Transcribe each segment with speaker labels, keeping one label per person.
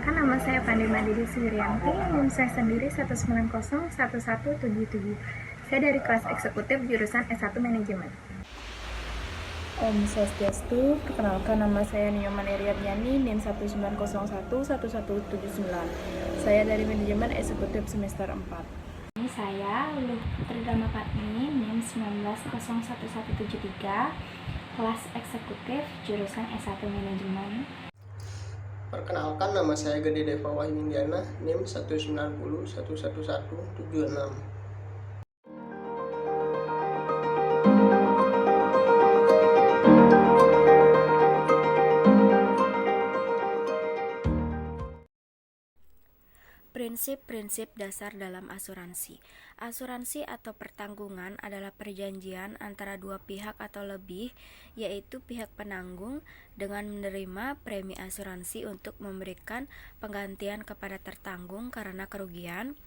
Speaker 1: Perkenalkan, nama saya Pandima Didi Suhriyanti, NIM saya sendiri 1901177. Saya dari kelas eksekutif jurusan S1 Manajemen.
Speaker 2: Om Swastiastu, perkenalkan nama saya Nyoman Iriatyani, NIM 190111179. Saya dari Manajemen Eksekutif semester 4.
Speaker 3: Ini saya Luluh Putri Dhamapatni, NIM 1901173, kelas eksekutif jurusan S1 Manajemen.
Speaker 4: Perkenalkan, nama saya Gede Deva Wahyuindiana, NIM 190111176.
Speaker 5: Prinsip-prinsip dasar dalam asuransi. Asuransi atau pertanggungan adalah perjanjian antara dua pihak atau lebih, yaitu pihak penanggung dengan menerima premi asuransi untuk memberikan penggantian kepada tertanggung karena kerugian,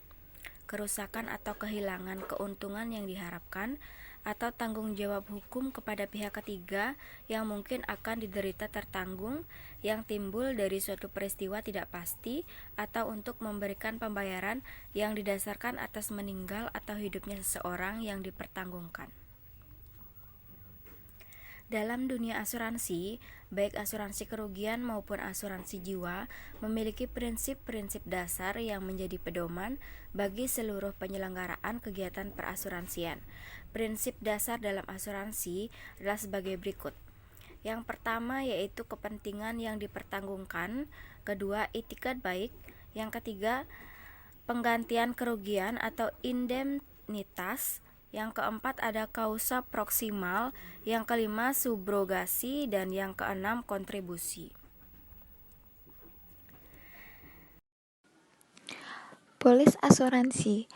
Speaker 5: kerusakan atau kehilangan keuntungan yang diharapkan, atau tanggung jawab hukum kepada pihak ketiga yang mungkin akan diderita tertanggung yang timbul dari suatu peristiwa tidak pasti, atau untuk memberikan pembayaran yang didasarkan atas meninggal atau hidupnya seseorang yang dipertanggungkan. Dalam dunia asuransi, baik asuransi kerugian maupun asuransi jiwa memiliki prinsip-prinsip dasar yang menjadi pedoman bagi seluruh penyelenggaraan kegiatan perasuransian. Prinsip dasar dalam asuransi adalah sebagai berikut. Yang pertama yaitu kepentingan yang dipertanggungkan, kedua itikat baik, yang ketiga penggantian kerugian atau indemnitas, yang keempat ada kausa proksimal, yang kelima subrogasi, dan yang keenam kontribusi.
Speaker 6: Polis asuransi.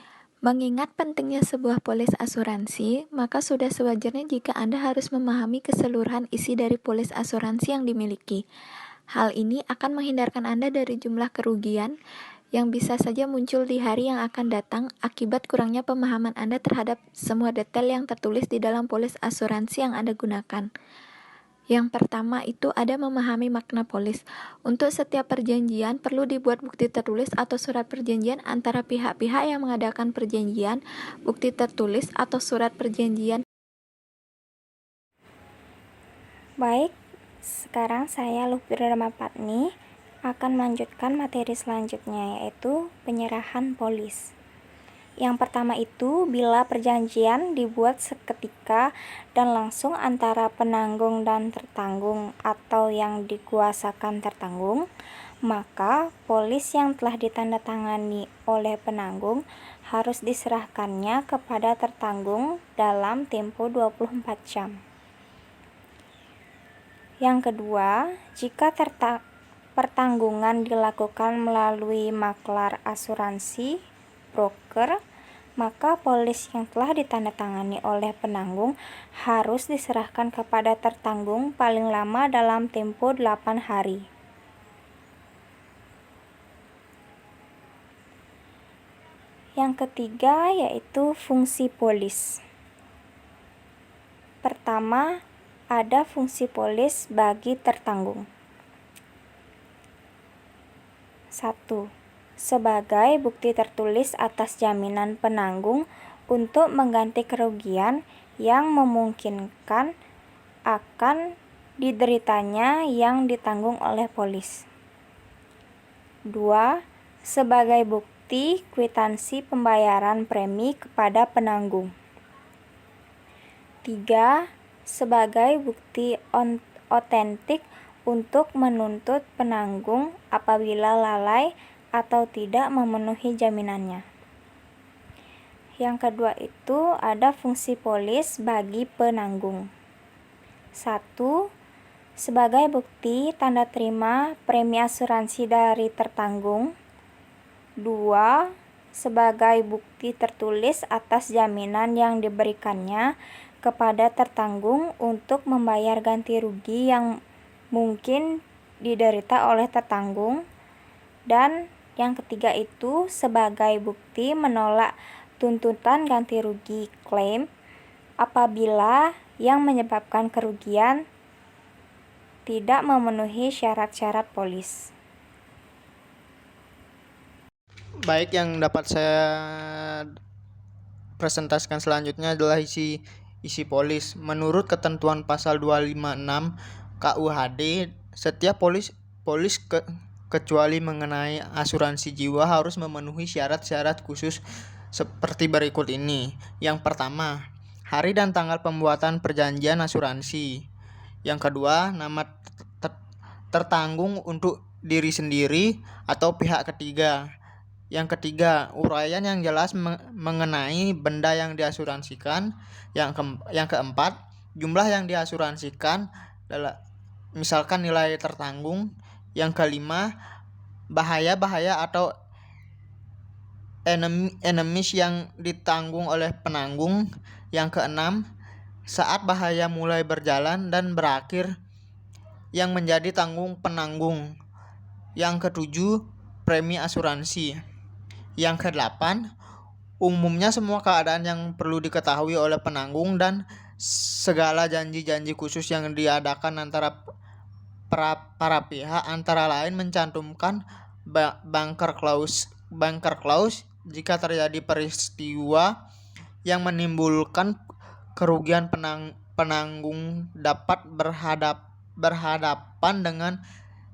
Speaker 6: Mengingat pentingnya sebuah polis asuransi, maka sudah sewajarnya jika Anda harus memahami keseluruhan isi dari polis asuransi yang dimiliki. Hal ini akan menghindarkan Anda dari jumlah kerugian yang bisa saja muncul di hari yang akan datang akibat kurangnya pemahaman Anda terhadap semua detail yang tertulis di dalam polis asuransi yang Anda gunakan. Yang pertama itu ada memahami makna polis. Untuk setiap perjanjian perlu dibuat bukti tertulis atau surat perjanjian antara pihak-pihak yang mengadakan perjanjian. Bukti tertulis atau surat perjanjian.
Speaker 3: Baik, sekarang saya Luluh Putri Dhamapatni akan melanjutkan materi selanjutnya, yaitu penyerahan polis. Yang pertama itu, bila perjanjian dibuat seketika dan langsung antara penanggung dan tertanggung atau yang dikuasakan tertanggung, maka polis yang telah ditandatangani oleh penanggung harus diserahkannya kepada tertanggung dalam tempo 24 jam. Yang kedua, jika pertanggungan dilakukan melalui maklar asuransi, broker, maka polis yang telah ditandatangani oleh penanggung harus diserahkan kepada tertanggung paling lama dalam tempo 8 hari. Yang ketiga yaitu fungsi polis. Pertama, ada fungsi polis bagi tertanggung. 1. Sebagai bukti tertulis atas jaminan penanggung untuk mengganti kerugian yang memungkinkan akan dideritanya yang ditanggung oleh polis. 2. Sebagai bukti kwitansi pembayaran premi kepada penanggung. 3. Sebagai bukti otentik untuk menuntut penanggung apabila lalai atau tidak memenuhi jaminannya. Yang kedua itu ada fungsi polis bagi penanggung. 1. Sebagai bukti tanda terima premi asuransi dari tertanggung. 2. Sebagai bukti tertulis atas jaminan yang diberikannya kepada tertanggung untuk membayar ganti rugi yang mungkin diderita oleh tertanggung. Dan yang ketiga itu sebagai bukti menolak tuntutan ganti rugi klaim apabila yang menyebabkan kerugian tidak memenuhi syarat-syarat polis.
Speaker 4: Baik, yang dapat saya presentasikan selanjutnya adalah isi polis. Menurut ketentuan pasal 256 KUHD, setiap polis kecuali mengenai asuransi jiwa harus memenuhi syarat-syarat khusus seperti berikut ini. Yang pertama, hari dan tanggal pembuatan perjanjian asuransi. Yang kedua, nama tertanggung untuk diri sendiri atau pihak ketiga. Yang ketiga, uraian yang jelas mengenai benda yang diasuransikan. Yang keempat, jumlah yang diasuransikan, misalkan nilai tertanggung. Yang kelima, bahaya-bahaya atau enemies yang ditanggung oleh penanggung. Yang keenam, saat bahaya mulai berjalan dan berakhir yang menjadi tanggung penanggung. Yang ketujuh, premi asuransi. Yang kedelapan, umumnya semua keadaan yang perlu diketahui oleh penanggung dan segala janji-janji khusus yang diadakan antara para pihak, antara lain mencantumkan banker clause jika terjadi peristiwa yang menimbulkan kerugian, penanggung dapat berhadapan dengan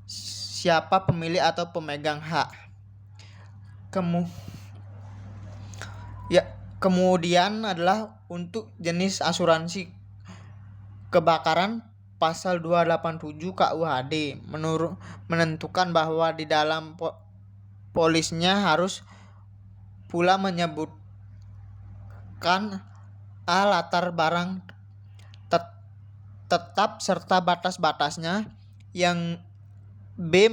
Speaker 4: siapa pemilik atau pemegang hak. Kemudian adalah untuk jenis asuransi kebakaran, pasal 287 KUHD menentukan bahwa di dalam polisnya harus pula menyebutkan A. latar barang tetap serta batas-batasnya, yang B.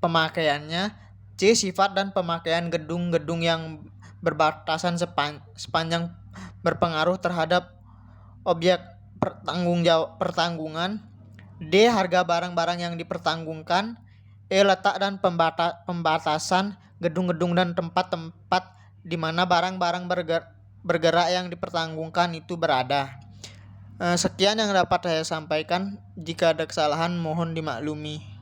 Speaker 4: pemakaiannya, C. sifat dan pemakaian gedung-gedung yang berbatasan sepanjang berpengaruh terhadap objek pertanggungan, D. harga barang-barang yang dipertanggungkan, E. letak dan pembatasan gedung-gedung dan tempat-tempat di mana barang-barang bergerak yang dipertanggungkan itu berada. Sekian yang dapat saya sampaikan. Jika ada kesalahan mohon dimaklumi.